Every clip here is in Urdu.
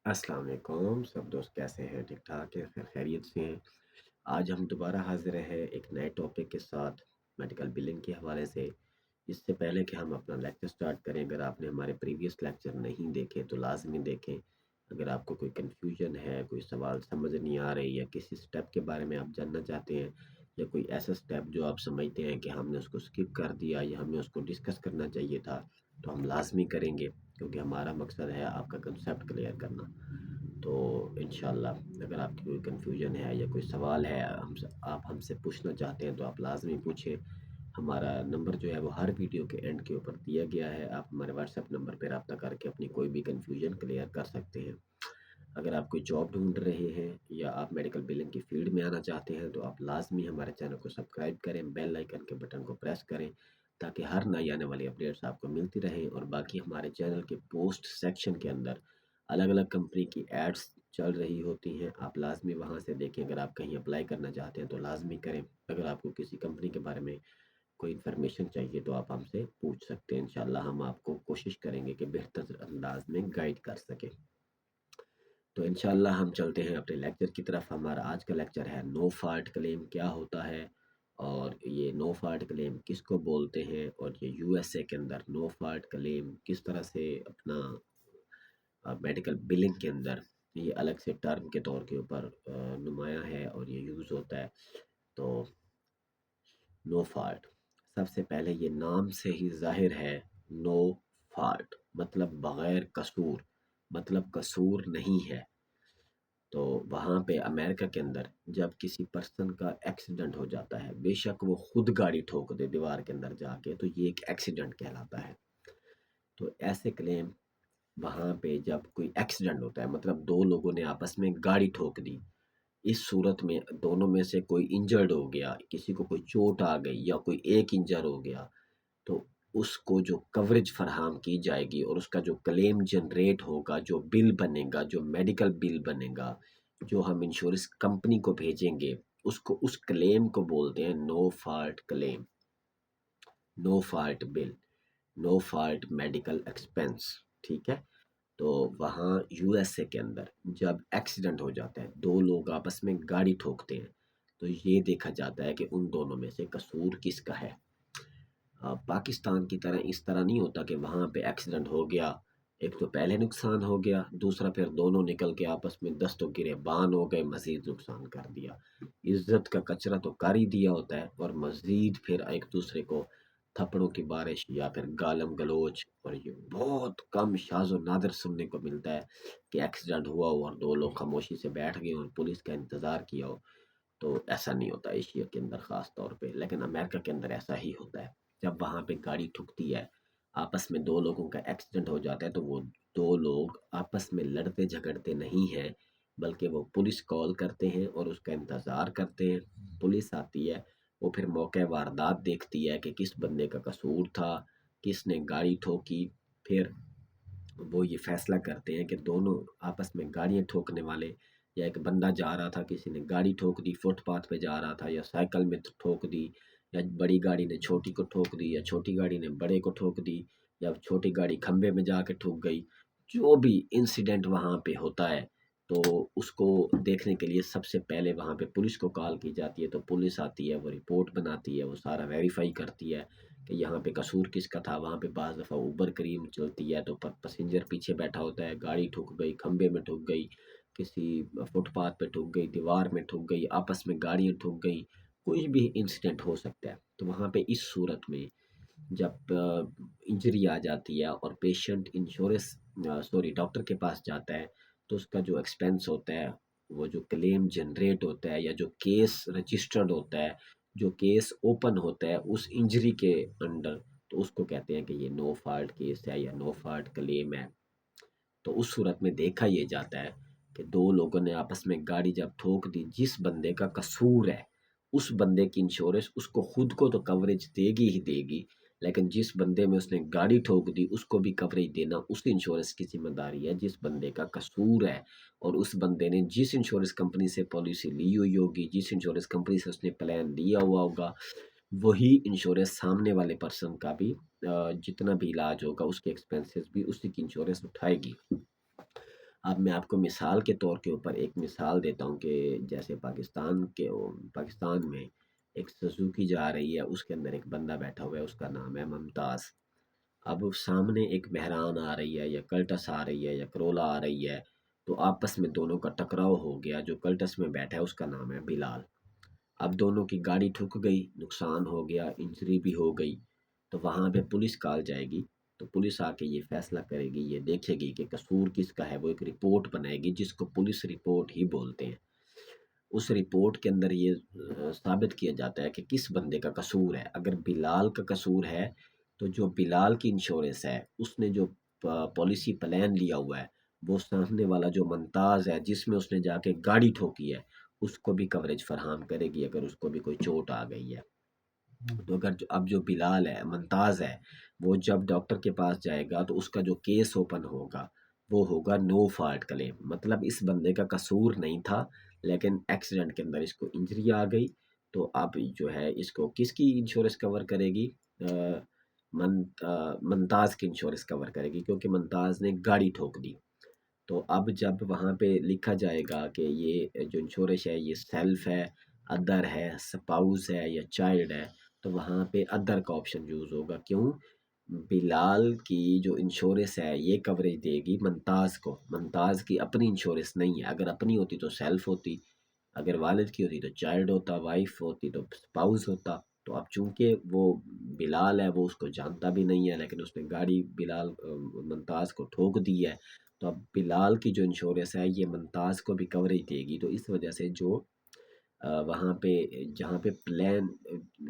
السلام علیکم سب دوست، کیسے ہیں؟ ٹھیک ٹھاک ہے، خیر خیریت سے ہیں؟ آج ہم دوبارہ حاضر ہیں ایک نئے ٹاپک کے ساتھ میڈیکل بلنگ کے حوالے سے۔ اس سے پہلے کہ ہم اپنا لیکچر سٹارٹ کریں، اگر آپ نے ہمارے پریویس لیکچر نہیں دیکھے تو لازمی دیکھیں۔ اگر آپ کو کوئی کنفیوژن ہے، کوئی سوال سمجھ نہیں آ رہی، یا کسی سٹیپ کے بارے میں آپ جاننا چاہتے ہیں، یا کوئی ایسا سٹیپ جو آپ سمجھتے ہیں کہ ہم نے اس کو سکپ کر دیا یا ہمیں اس کو ڈسکس کرنا چاہیے تھا، تو ہم لازمی کریں گے، کیونکہ ہمارا مقصد ہے آپ کا کنسیپٹ کلیئر کرنا۔ تو انشاءاللہ اگر آپ کی کوئی کنفیوژن ہے یا کوئی سوال ہے آپ ہم سے پوچھنا چاہتے ہیں تو آپ لازمی پوچھیں۔ ہمارا نمبر جو ہے وہ ہر ویڈیو کے اینڈ کے اوپر دیا گیا ہے، آپ ہمارے واٹس ایپ نمبر پہ رابطہ کر کے اپنی کوئی بھی کنفیوژن کلیئر کر سکتے ہیں۔ اگر آپ کوئی جاب ڈھونڈ رہے ہیں یا آپ میڈیکل بلنگ کی فیلڈ میں آنا چاہتے ہیں تو آپ لازمی ہمارے چینل کو سبسکرائب کریں، بیل آئیکن کے بٹن کو پریس کریں، تاکہ ہر نئی آنے والی اپڈیٹس آپ کو ملتی رہیں۔ اور باقی ہمارے چینل کے پوسٹ سیکشن کے اندر الگ الگ کمپنی کی ایڈس چل رہی ہوتی ہیں، آپ لازمی وہاں سے دیکھیں۔ اگر آپ کہیں اپلائی کرنا چاہتے ہیں تو لازمی کریں۔ اگر آپ کو کسی کمپنی کے بارے میں کوئی انفارمیشن چاہیے تو آپ ہم سے پوچھ سکتے ہیں، انشاءاللہ ہم آپ کو کوشش کریں گے کہ بہتر انداز میں گائیڈ کر سکیں۔ تو انشاءاللہ ہم چلتے ہیں اپنے لیکچر کی طرف۔ ہمارا آج کا لیکچر ہے نو فالٹ کلیم کیا ہوتا ہے، اور یہ نو فالٹ کلیم کس کو بولتے ہیں، اور یہ یو ایس اے کے اندر نو فالٹ کلیم کس طرح سے اپنا میڈیکل بلنگ کے اندر یہ الگ سے ٹرم کے طور کے اوپر نمایاں ہے اور یہ یوز ہوتا ہے۔ تو نو فالٹ، سب سے پہلے یہ نام سے ہی ظاہر ہے، نو فالٹ مطلب بغیر قصور، مطلب قصور نہیں ہے۔ تو وہاں پہ امریکہ کے اندر جب کسی پرسن کا ایکسیڈنٹ ہو جاتا ہے، بے شک وہ خود گاڑی ٹھوک دے دیوار کے اندر جا کے، تو یہ ایک ایکسیڈنٹ کہلاتا ہے۔ تو ایسے کلیم وہاں پہ جب کوئی ایکسیڈنٹ ہوتا ہے، مطلب دو لوگوں نے آپس میں گاڑی ٹھوک دی، اس صورت میں دونوں میں سے کوئی انجرڈ ہو گیا، کسی کو کوئی چوٹ آ گئی یا کوئی ایک انجر ہو گیا، تو اس کو جو کوریج فراہم کی جائے گی اور اس کا جو کلیم جنریٹ ہوگا، جو بل بنے گا، جو میڈیکل بل بنے گا، جو ہم انشورنس کمپنی کو بھیجیں گے، اس کو، اس کلیم کو بولتے ہیں نو فالٹ کلیم، نو فالٹ بل، نو فالٹ میڈیکل ایکسپینس، ٹھیک ہے۔ تو وہاں یو ایس اے کے اندر جب ایکسیڈنٹ ہو جاتا ہے، دو لوگ آپس میں گاڑی ٹھوکتے ہیں، تو یہ دیکھا جاتا ہے کہ ان دونوں میں سے قصور کس کا ہے۔ پاکستان کی طرح اس طرح نہیں ہوتا کہ وہاں پہ ایکسیڈنٹ ہو گیا، ایک تو پہلے نقصان ہو گیا، دوسرا پھر دونوں نکل کے آپس میں دست و گریبان ہو گئے، مزید نقصان کر دیا۔ عزت کا کچرا تو کر ہی دیا ہوتا ہے، اور مزید پھر ایک دوسرے کو تھپڑوں کی بارش یا پھر گالم گلوچ، اور یہ بہت کم شاذ و نادر سننے کو ملتا ہے کہ ایکسیڈنٹ ہوا ہو اور دو لوگ خاموشی سے بیٹھ گئے اور پولیس کا انتظار کیا ہو۔ تو ایسا نہیں ہوتا ایشیا کے اندر خاص طور پہ، لیکن امریکہ کے اندر ایسا ہی ہوتا ہے۔ جب وہاں پہ گاڑی ٹھکتی ہے، آپس میں دو لوگوں کا ایکسیڈنٹ ہو جاتا ہے، تو وہ دو لوگ آپس میں لڑتے جھگڑتے نہیں ہیں، بلکہ وہ پولیس کال کرتے ہیں اور اس کا انتظار کرتے ہیں۔ پولیس آتی ہے، وہ پھر موقع واردات دیکھتی ہے کہ کس بندے کا قصور تھا، کس نے گاڑی ٹھوکی، پھر وہ یہ فیصلہ کرتے ہیں کہ دونوں آپس میں گاڑیاں ٹھوکنے والے، یا ایک بندہ جا رہا تھا، کسی نے گاڑی ٹھوک دی، فٹ پاتھ پہ جا رہا تھا، یا سائیکل میں ٹھوک دی، یا بڑی گاڑی نے چھوٹی کو ٹھوک دی، یا چھوٹی گاڑی نے بڑے کو ٹھوک دی، یا چھوٹی گاڑی کھمبے میں جا کے ٹھوک گئی، جو بھی انسیڈنٹ وہاں پہ ہوتا ہے، تو اس کو دیکھنے کے لیے سب سے پہلے وہاں پہ پولیس کو کال کی جاتی ہے۔ تو پولیس آتی ہے، وہ رپورٹ بناتی ہے، وہ سارا ویریفائی کرتی ہے کہ یہاں پہ قصور کس کا تھا۔ وہاں پہ بعض دفعہ اوبر کریم چلتی ہے، تو پسنجر پیچھے بیٹھا ہوتا ہے، گاڑی ٹھک گئی، کھمبے میں ٹھک گئی، کسی فٹ پاتھ پہ ٹھک گئی، دیوار میں ٹھک گئی، آپس میں گاڑیاں ٹھک گئی، کوئی بھی انسیڈنٹ ہو سکتا ہے۔ تو وہاں پہ اس صورت میں جب انجری آ جاتی ہے اور پیشنٹ انشورنس ڈاکٹر کے پاس جاتا ہے، تو اس کا جو ایکسپینس ہوتا ہے، وہ جو کلیم جنریٹ ہوتا ہے یا جو کیس رجسٹرڈ ہوتا ہے، جو کیس اوپن ہوتا ہے اس انجری کے انڈر، تو اس کو کہتے ہیں کہ یہ نو فالٹ کیس ہے یا نو فالٹ کلیم ہے۔ تو اس صورت میں دیکھا یہ جاتا ہے کہ دو لوگوں نے آپس میں گاڑی جب ٹھوک دی، جس بندے کا قصور ہے اس بندے کی انشورنس اس کو خود کو تو کوریج دے گی ہی دے گی، لیکن جس بندے میں اس نے گاڑی ٹھوک دی اس کو بھی کوریج دینا اس انشورنس کی ذمہ داری ہے جس بندے کا قصور ہے، اور اس بندے نے جس انشورنس کمپنی سے پالیسی لی ہوئی ہوگی، جس انشورنس کمپنی سے اس نے پلان لیا ہوا ہوگا، وہی انشورنس سامنے والے پرسن کا بھی جتنا بھی علاج ہوگا اس کے ایکسپینسز بھی اسی کی انشورنس اٹھائے گی۔ اب میں آپ کو مثال کے طور کے اوپر ایک مثال دیتا ہوں کہ جیسے پاکستان میں ایک سزوکی جا رہی ہے، اس کے اندر ایک بندہ بیٹھا ہوا ہے، اس کا نام ہے ممتاز۔ اب سامنے ایک بحران آ رہی ہے یا کلٹس آ رہی ہے یا کرولا آ رہی ہے، تو آپس میں دونوں کا ٹکراؤ ہو گیا۔ جو کلٹس میں بیٹھا ہے اس کا نام ہے بلال۔ اب دونوں کی گاڑی ٹھک گئی، نقصان ہو گیا، انجری بھی ہو گئی، تو وہاں پہ پولیس کال جائے گی۔ تو پولیس آ کے یہ فیصلہ کرے گی، یہ دیکھے گی کہ قصور کس کا ہے، وہ ایک رپورٹ بنائے گی جس کو پولیس رپورٹ ہی بولتے ہیں۔ اس رپورٹ کے اندر یہ ثابت کیا جاتا ہے کہ کس بندے کا قصور ہے۔ اگر بلال کا قصور ہے تو جو بلال کی انشورنس ہے، اس نے جو پالیسی پلان لیا ہوا ہے، وہ سامنے والا جو ممتاز ہے جس میں اس نے جا کے گاڑی ٹھوکی ہے، اس کو بھی کوریج فراہم کرے گی اگر اس کو بھی کوئی چوٹ آ گئی ہے۔ تو اگر اب جو بلال ہے، ممتاز ہے، وہ جب ڈاکٹر کے پاس جائے گا تو اس کا جو کیس اوپن ہوگا وہ ہوگا نو فالٹ کلیم، مطلب اس بندے کا قصور نہیں تھا، لیکن ایکسیڈنٹ کے اندر اس کو انجری آ گئی، تو اب جو ہے اس کو کس کی انشورنس کور کرے گی؟ ممتاز کی انشورنس کور کرے گی، کیونکہ ممتاز نے گاڑی ٹھوک دی۔ تو اب جب وہاں پہ لکھا جائے گا کہ یہ جو انشورنس ہے یہ سیلف ہے، ادر ہے، سپاؤز ہے یا چائلڈ ہے، تو وہاں پہ ادر کا آپشن یوز ہوگا۔ کیوں؟ بلال کی جو انشورنس ہے یہ کوریج دے گی ممتاز کو، ممتاز کی اپنی انشورنس نہیں ہے۔ اگر اپنی ہوتی تو سیلف ہوتی، اگر والد کی ہوتی تو چائلڈ ہوتا، وائف ہوتی تو سپاؤز ہوتا۔ تو اب چونکہ وہ بلال ہے، وہ اس کو جانتا بھی نہیں ہے، لیکن اس نے گاڑی ممتاز کو ٹھوک دی ہے، تو اب بلال کی جو انشورنس ہے یہ ممتاز کو بھی کوریج دے گی۔ تو اس وجہ سے جو وہاں پہ جہاں پہ پلان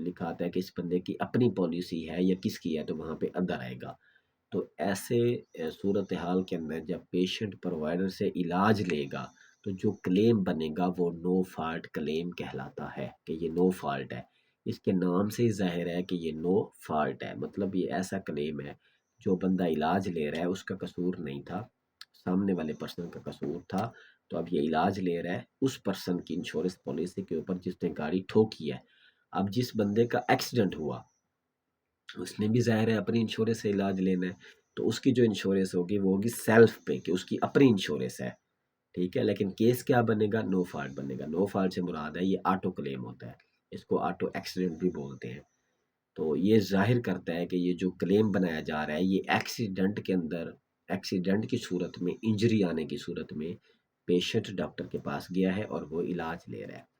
لکھا آتا ہے کہ اس بندے کی اپنی پالیسی ہے یا کس کی ہے، تو وہاں پہ ادر آئے گا۔ تو ایسے صورتحال کے اندر جب پیشنٹ پرووائڈر سے علاج لے گا تو جو کلیم بنے گا وہ نو فالٹ کلیم کہلاتا ہے، کہ یہ نو فالٹ ہے۔ اس کے نام سے ہی ظاہر ہے کہ یہ نو فالٹ ہے، مطلب یہ ایسا کلیم ہے جو بندہ علاج لے رہا ہے اس کا قصور نہیں تھا، سامنے والے پرسن کا قصور تھا۔ تو اب یہ علاج لے رہا ہے اس پرسن کی انشورنس پالیسی کے اوپر جس نے گاڑی ٹھوکی ہے۔ اب جس بندے کا ایکسیڈنٹ ہوا اس نے بھی ظاہر ہے اپنی انشورنس سے علاج لینا ہے، تو اس کی جو انشورنس ہوگی وہ ہوگی سیلف پہ، کہ اس کی اپنی انشورنس ہے، ٹھیک ہے۔ لیکن کیس کیا بنے گا؟ نو فالٹ بنے گا۔ نو فالٹ سے مراد ہے یہ آٹو کلیم ہوتا ہے، اس کو آٹو ایکسیڈنٹ بھی بولتے ہیں۔ تو یہ ظاہر کرتا ہے کہ یہ جو کلیم بنایا جا رہا ہے یہ ایکسیڈنٹ کے اندر، ایکسیڈنٹ کی صورت میں، انجری آنے کی صورت میں پیشنٹ ڈاکٹر کے پاس گیا ہے اور وہ علاج لے رہا ہے۔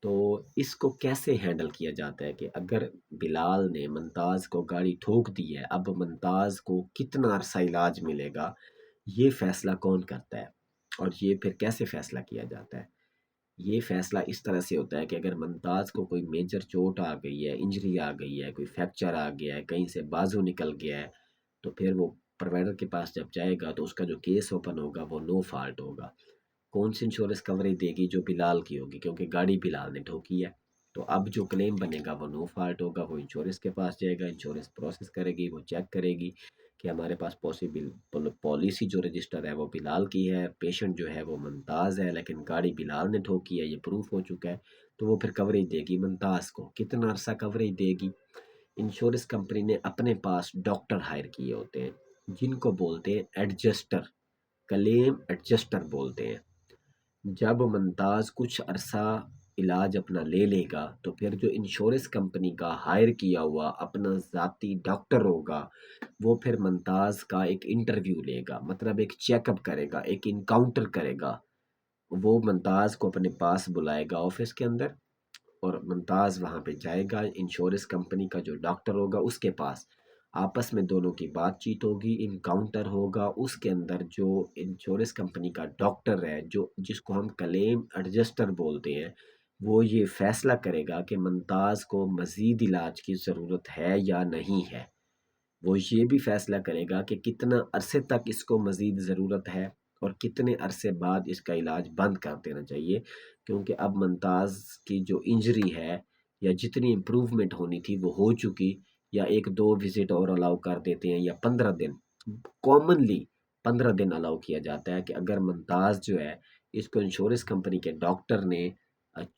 تو اس کو کیسے ہینڈل کیا جاتا ہے کہ اگر بلال نے ممتاز کو گاڑی ٹھوک دی ہے، اب ممتاز کو کتنا عرصہ علاج ملے گا، یہ فیصلہ کون کرتا ہے اور یہ پھر کیسے فیصلہ کیا جاتا ہے؟ یہ فیصلہ اس طرح سے ہوتا ہے کہ اگر ممتاز کو کوئی میجر چوٹ آ گئی ہے، انجری آ گئی ہے، کوئی فریکچر آ گیا ہے، کہیں سے بازو نکل گیا ہے، تو پھر وہ پرووائڈر کے پاس جب جائے گا تو اس کا جو کیس اوپن ہوگا وہ نو فالٹ ہوگا۔ کون سی انشورنس کوریج دے گی؟ جو بلال کی ہوگی، کیونکہ گاڑی بلال نے ٹھوکی ہے۔ تو اب جو کلیم بنے گا وہ نو فالٹ ہوگا، وہ انشورنس کے پاس جائے گا، انشورنس پروسیس کرے گی، وہ چیک کرے گی کہ ہمارے پاس پاسبل پالیسی جو رجسٹر ہے وہ بلال کی ہے، پیشنٹ جو ہے وہ ممتاز ہے، لیکن گاڑی بلال نے ٹھوکی ہے، یہ پروف ہو چکا ہے، تو وہ پھر کوریج دے گی ممتاز کو۔ کتنا عرصہ کوریج دے گی؟ انشورنس کمپنی نے اپنے پاس ڈاکٹر ہائر کیے ہوتے ہیں جن کو بولتے ہیں ایڈجسٹر، کلیم ایڈجسٹر بولتے ہیں۔ جب ممتاز کچھ عرصہ علاج اپنا لے لے گا تو پھر جو انشورنس کمپنی کا ہائر کیا ہوا اپنا ذاتی ڈاکٹر ہوگا وہ پھر ممتاز کا ایک انٹرویو لے گا، مطلب ایک چیک اپ کرے گا، ایک انکاؤنٹر کرے گا۔ وہ ممتاز کو اپنے پاس بلائے گا آفس کے اندر، اور ممتاز وہاں پہ جائے گا، انشورنس کمپنی کا جو ڈاکٹر ہوگا اس کے پاس، آپس میں دونوں کی بات چیت ہوگی، انکاؤنٹر ہوگا، اس کے اندر جو انشورنس کمپنی کا ڈاکٹر ہے جو جس کو ہم کلیم ایڈجسٹر بولتے ہیں، وہ یہ فیصلہ کرے گا کہ ممتاز کو مزید علاج کی ضرورت ہے یا نہیں ہے۔ وہ یہ بھی فیصلہ کرے گا کہ کتنا عرصے تک اس کو مزید ضرورت ہے اور کتنے عرصے بعد اس کا علاج بند کر دینا چاہیے، کیونکہ اب ممتاز کی جو انجری ہے یا جتنی امپروومنٹ ہونی تھی وہ ہو چکی، یا ایک دو وزٹ اور الاؤ کر دیتے ہیں یا 15 دن، کامنلی 15 دن الاؤ کیا جاتا ہے کہ اگر ممتاز جو ہے اس کو انشورنس کمپنی کے ڈاکٹر نے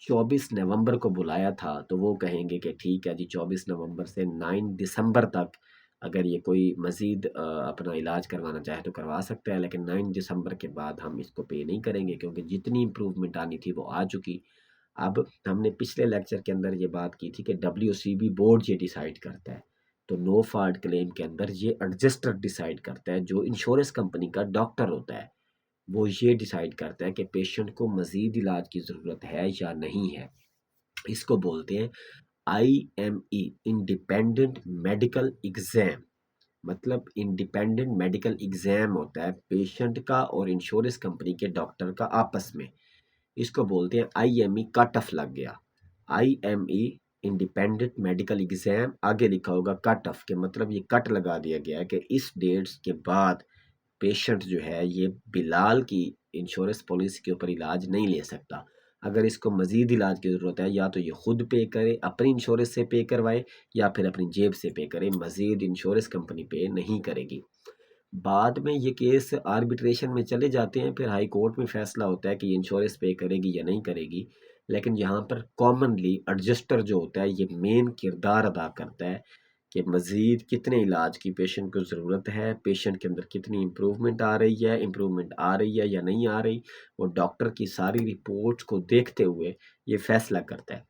24 نومبر کو بلایا تھا تو وہ کہیں گے کہ ٹھیک ہے جی 24 نومبر سے 9 دسمبر تک اگر یہ کوئی مزید اپنا علاج کروانا چاہے تو کروا سکتا ہے، لیکن 9 دسمبر کے بعد ہم اس کو پے نہیں کریں گے، کیونکہ جتنی امپروومنٹ آنی تھی وہ آ چکی۔ اب ہم نے پچھلے لیکچر کے اندر یہ بات کی تھی کہ WCB بورڈ یہ ڈیسائیڈ کرتا ہے، تو نو فالٹ کلیم کے اندر یہ ایڈجسٹر ڈیسائیڈ کرتا ہے، جو انشورنس کمپنی کا ڈاکٹر ہوتا ہے وہ یہ ڈیسائیڈ کرتا ہے کہ پیشنٹ کو مزید علاج کی ضرورت ہے یا نہیں ہے۔ اس کو بولتے ہیں IME انڈیپینڈنٹ میڈیکل ایگزام، مطلب انڈیپینڈنٹ میڈیکل ایگزام ہوتا ہے پیشنٹ کا اور انشورنس کمپنی کے ڈاکٹر کا آپس میں، اس کو بولتے ہیں IME کٹ آف لگ گیا۔ IME انڈیپینڈنٹ میڈیکل ایگزام، آگے لکھا ہوگا کٹ آف، کے مطلب یہ کٹ لگا دیا گیا ہے کہ اس ڈیٹس کے بعد پیشنٹ جو ہے یہ بلال کی انشورنس پالیسی کے اوپر علاج نہیں لے سکتا۔ اگر اس کو مزید علاج کی ضرورت ہے یا تو یہ خود پے کرے، اپنی انشورنس سے پے کروائے، یا پھر اپنی جیب سے پے کرے، مزید انشورنس کمپنی پے نہیں کرے گی۔ بعد میں یہ کیس آربیٹریشن میں چلے جاتے ہیں، پھر ہائی کورٹ میں فیصلہ ہوتا ہے کہ یہ انشورنس پے کرے گی یا نہیں کرے گی، لیکن یہاں پر کامنلی ایڈجسٹر جو ہوتا ہے یہ مین کردار ادا کرتا ہے کہ مزید کتنے علاج کی پیشنٹ کو ضرورت ہے، پیشنٹ کے اندر کتنی امپروومنٹ آ رہی ہے، امپروومنٹ آ رہی ہے یا نہیں آ رہی، وہ ڈاکٹر کی ساری رپورٹس کو دیکھتے ہوئے یہ فیصلہ کرتا ہے،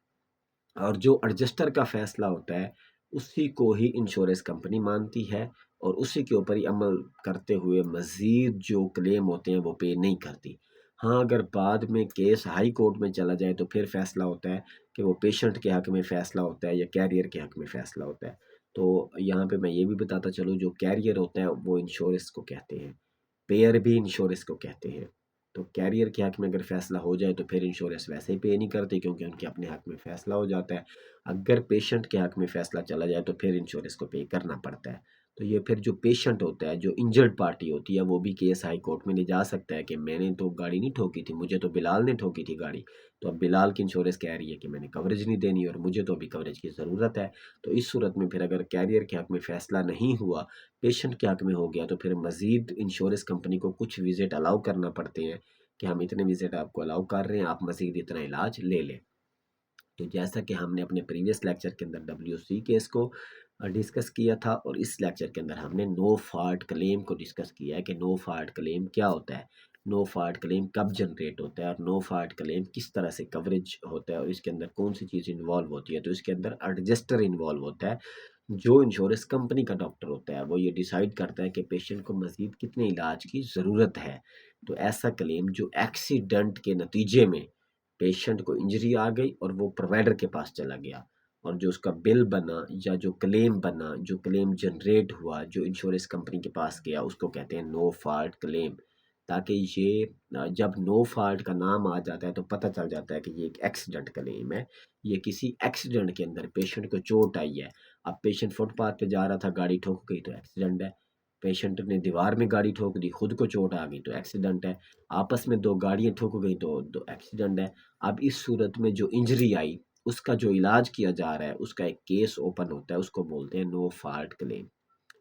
اور جو ایڈجسٹر کا فیصلہ ہوتا ہے اسی کو ہی انشورنس کمپنی مانتی ہے، اور اسی کے اوپر ہی عمل کرتے ہوئے مزید جو کلیم ہوتے ہیں وہ پے نہیں کرتی۔ ہاں اگر بعد میں کیس ہائی کورٹ میں چلا جائے تو پھر فیصلہ ہوتا ہے کہ وہ پیشنٹ کے حق میں فیصلہ ہوتا ہے یا کیریئر کے حق میں فیصلہ ہوتا ہے۔ تو یہاں پہ میں یہ بھی بتاتا چلوں، جو کیریئر ہوتا ہے وہ انشورنس کو کہتے ہیں، پیئر بھی انشورنس کو کہتے ہیں۔ تو کیریئر کے حق میں اگر فیصلہ ہو جائے تو پھر انشورنس ویسے ہی پے نہیں کرتی، کیونکہ ان کے اپنے حق میں فیصلہ ہو جاتا ہے۔ اگر پیشنٹ کے حق میں فیصلہ چلا جائے تو پھر انشورنس کو پے کرنا پڑتا ہے۔ تو یہ پھر جو پیشنٹ ہوتا ہے، جو انجرڈ پارٹی ہوتی ہے، وہ بھی کیس ہائی کورٹ میں لے جا سکتا ہے کہ میں نے تو گاڑی نہیں ٹھوکی تھی، مجھے تو بلال نے ٹھوکی تھی گاڑی، تو اب بلال کی انشورنس کہہ رہی ہے کہ میں نے کوریج نہیں دینی اور مجھے تو ابھی کوریج کی ضرورت ہے۔ تو اس صورت میں پھر اگر کیریئر کے حق میں فیصلہ نہیں ہوا، پیشنٹ کے حق میں ہو گیا، تو پھر مزید انشورنس کمپنی کو کچھ وزٹ الاؤ کرنا پڑتے ہیں کہ ہم اتنے وزٹ آپ کو الاؤ کر رہے ہیں، آپ مزید اتنا علاج لے لیں۔ تو جیسا کہ ہم نے اپنے پریویس لیکچر کے اندر WC کیس کو ڈسکس کیا تھا، اور اس لیکچر کے اندر ہم نے نو فالٹ کلیم کو ڈسکس کیا ہے کہ نو فالٹ کلیم کیا ہوتا ہے، نو فالٹ کلیم کب جنریٹ ہوتا ہے، اور نو فالٹ کلیم کس طرح سے کوریج ہوتا ہے، اور اس کے اندر کون سی چیز انوالو ہوتی ہے۔ تو اس کے اندر ایڈجسٹر انوالو ہوتا ہے، جو انشورنس کمپنی کا ڈاکٹر ہوتا ہے وہ یہ ڈیسائیڈ کرتا ہے کہ پیشنٹ کو مزید کتنے علاج کی ضرورت ہے۔ تو ایسا کلیم جو ایکسیڈنٹ کے نتیجے میں پیشنٹ کو انجری آ گئی اور وہ پرووائڈر کے پاس چلا گیا، اور جو اس کا بل بنا یا جو کلیم بنا، جو کلیم جنریٹ ہوا، جو انشورنس کمپنی کے پاس گیا، اس کو کہتے ہیں نو فالٹ کلیم۔ تاکہ یہ جب نو فالٹ کا نام آ جاتا ہے تو پتہ چل جاتا ہے کہ یہ ایک ایکسیڈنٹ کلیم ہے، یہ کسی ایکسیڈنٹ کے اندر پیشنٹ کو چوٹ آئی ہے۔ اب پیشنٹ فٹ پاتھ پہ جا رہا تھا، گاڑی ٹھوک گئی تو ایکسیڈنٹ ہے، پیشنٹ نے دیوار میں گاڑی ٹھوک دی، خود کو چوٹ آ گئی تو ایکسیڈنٹ ہے، آپس میں دو گاڑیاں ٹھوک گئی تو ایکسیڈنٹ ہے۔ اب اس صورت میں جو انجری آئی اس کا جو علاج کیا جا رہا ہے، اس کا ایک کیس اوپن ہوتا ہے، اس کو بولتے ہیں نو فالٹ کلیم،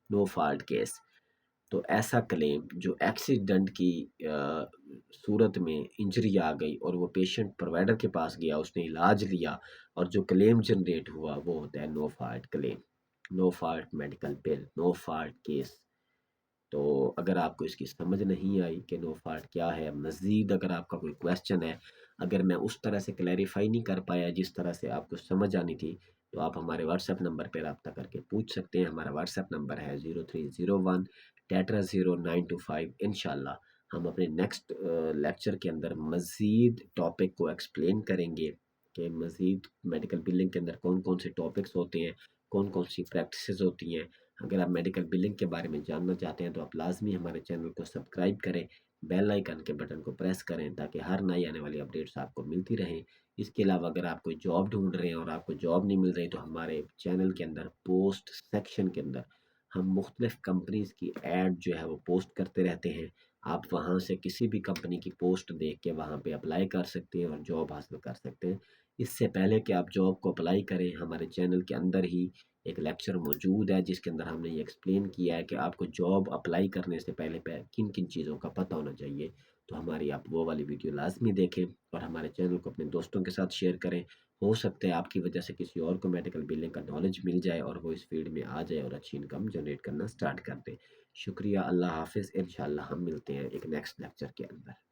نو فالٹ کیس۔ تو ایسا کلیم جو ایکسیڈنٹ کی صورت میں انجری آ گئی اور وہ پیشنٹ پرووائڈر کے پاس گیا، اس نے علاج لیا، اور جو کلیم جنریٹ ہوا وہ ہوتا ہے نو فالٹ کلیم، نو فالٹ میڈیکل بل، نو فالٹ کیس۔ تو اگر آپ کو اس کی سمجھ نہیں آئی کہ نو فالٹ کیا ہے، مزید اگر آپ کا کوئی کویسچن ہے، اگر میں اس طرح سے کلیریفائی نہیں کر پایا جس طرح سے آپ کو سمجھ آنی تھی، تو آپ ہمارے واٹس ایپ نمبر پہ رابطہ کر کے پوچھ سکتے ہیں۔ ہمارا واٹس ایپ نمبر ہے 0301 0925۔ انشاءاللہ ہم اپنے نیکسٹ لیکچر کے اندر مزید ٹاپک کو ایکسپلین کریں گے کہ مزید میڈیکل بلنگ کے اندر کون کون سے ٹاپکس ہوتے ہیں، کون کون سی پریکٹسز ہوتی ہیں۔ اگر آپ میڈیکل بلنگ کے بارے میں جاننا چاہتے ہیں تو آپ لازمی ہمارے چینل کو سبسکرائب کریں، بیل آئیکن کے بٹن کو پریس کریں تاکہ ہر نئی آنے والی اپڈیٹس آپ کو ملتی رہیں۔ اس کے علاوہ اگر آپ کوئی جاب ڈھونڈ رہے ہیں اور آپ کو جاب نہیں مل رہی تو ہمارے چینل کے اندر پوسٹ سیکشن کے اندر ہم مختلف کمپنیز کی ایڈ جو ہے وہ پوسٹ کرتے رہتے ہیں۔ آپ وہاں سے کسی بھی کمپنی کی پوسٹ دیکھ کے وہاں پہ اپلائی کر سکتے ہیں اور جاب حاصل کر سکتے ہیں۔ اس سے پہلے کہ آپ جاب کو اپلائی کریں، ہمارے چینل کے اندر ہی ایک لیکچر موجود ہے جس کے اندر ہم نے یہ ایکسپلین کیا ہے کہ آپ کو جاب اپلائی کرنے سے پہلے کن کن چیزوں کا پتہ ہونا چاہیے۔ تو ہماری آپ وہ والی ویڈیو لازمی دیکھیں اور ہمارے چینل کو اپنے دوستوں کے ساتھ شیئر کریں۔ ہو سکتا ہے آپ کی وجہ سے کسی اور کو میڈیکل بلنگ کا نالج مل جائے اور وہ اس فیلڈ میں آ جائے اور اچھی انکم جنریٹ کرنا سٹارٹ کر دے۔ شکریہ، اللہ حافظ، انشاءاللہ ہم ملتے ہیں ایک نیکسٹ لیکچر کے اندر۔